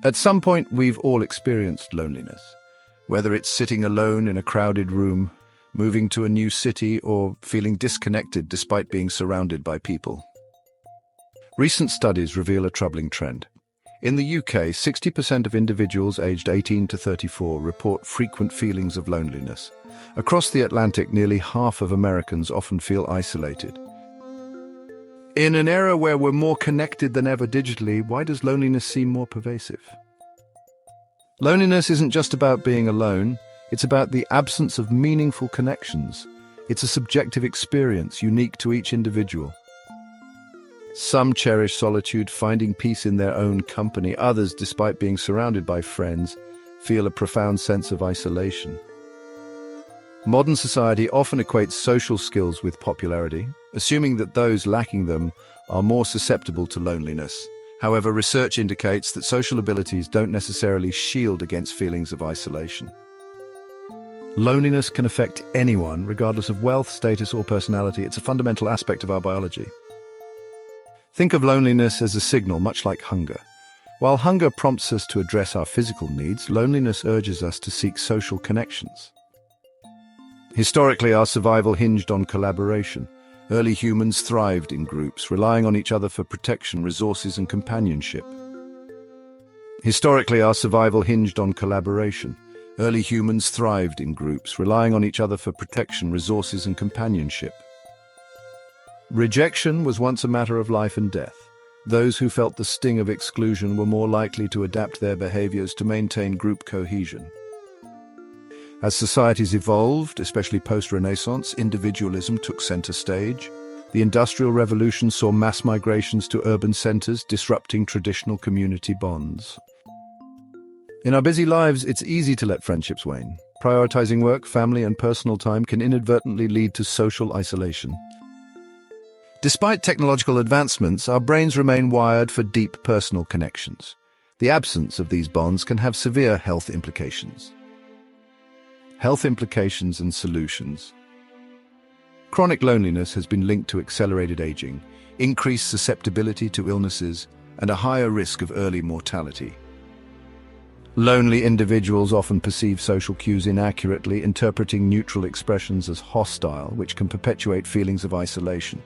At some point, we've all experienced loneliness, whether it's sitting alone in a crowded room, moving to a new city, or feeling disconnected despite being surrounded by people. Recent studies reveal a troubling trend. In the UK, 60% of individuals aged 18 to 34 report frequent feelings of loneliness. Across the Atlantic, nearly half of Americans often feel isolated. In an era where we're more connected than ever digitally, why does loneliness seem more pervasive? Loneliness isn't just about being alone, it's about the absence of meaningful connections. It's a subjective experience unique to each individual. Some cherish solitude, finding peace in their own company. Others, despite being surrounded by friends, feel a profound sense of isolation. Modern society often equates social skills with popularity, assuming that those lacking them are more susceptible to loneliness. However, research indicates that social abilities don't necessarily shield against feelings of isolation. Loneliness can affect anyone, regardless of wealth, status, or personality. It's a fundamental aspect of our biology. Think of loneliness as a signal, much like hunger. While hunger prompts us to address our physical needs, loneliness urges us to seek social connections. Historically, our survival hinged on collaboration. Early humans thrived in groups, relying on each other for protection, resources, and companionship. Historically, our survival hinged on collaboration. Early humans thrived in groups, relying on each other for protection, resources, and companionship. Rejection was once a matter of life and death. Those who felt the sting of exclusion were more likely to adapt their behaviors to maintain group cohesion. As societies evolved, especially post-Renaissance, individualism took center stage. The Industrial Revolution saw mass migrations to urban centers, disrupting traditional community bonds. In our busy lives, it's easy to let friendships wane. Prioritizing work, family, and personal time can inadvertently lead to social isolation. Despite technological advancements, our brains remain wired for deep personal connections. The absence of these bonds can have severe health implications. Health implications and solutions. Chronic loneliness has been linked to accelerated aging, increased susceptibility to illnesses, and a higher risk of early mortality. Lonely individuals often perceive social cues inaccurately, interpreting neutral expressions as hostile, which can perpetuate feelings of isolation.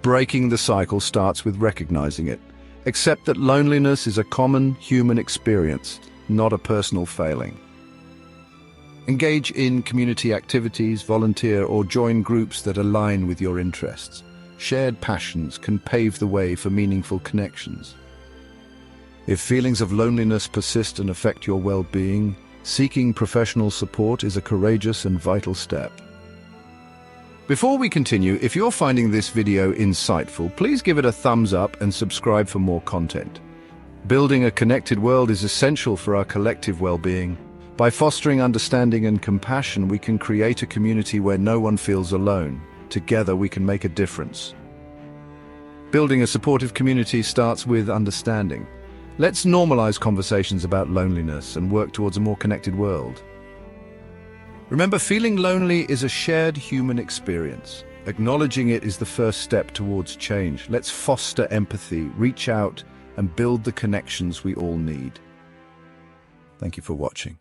Breaking the cycle starts with recognizing it. Accept that loneliness is a common human experience, not a personal failing. Engage in community activities, volunteer, or join groups that align with your interests. Shared passions can pave the way for meaningful connections. If feelings of loneliness persist and affect your well-being, seeking professional support is a courageous and vital step. Before we continue, if you're finding this video insightful, please give it a thumbs up and subscribe for more content. Building a connected world is essential for our collective well-being. By fostering understanding and compassion, we can create a community where no one feels alone. Together, we can make a difference. Building a supportive community starts with understanding. Let's normalize conversations about loneliness and work towards a more connected world. Remember, feeling lonely is a shared human experience. Acknowledging it is the first step towards change. Let's foster empathy, reach out, and build the connections we all need. Thank you for watching.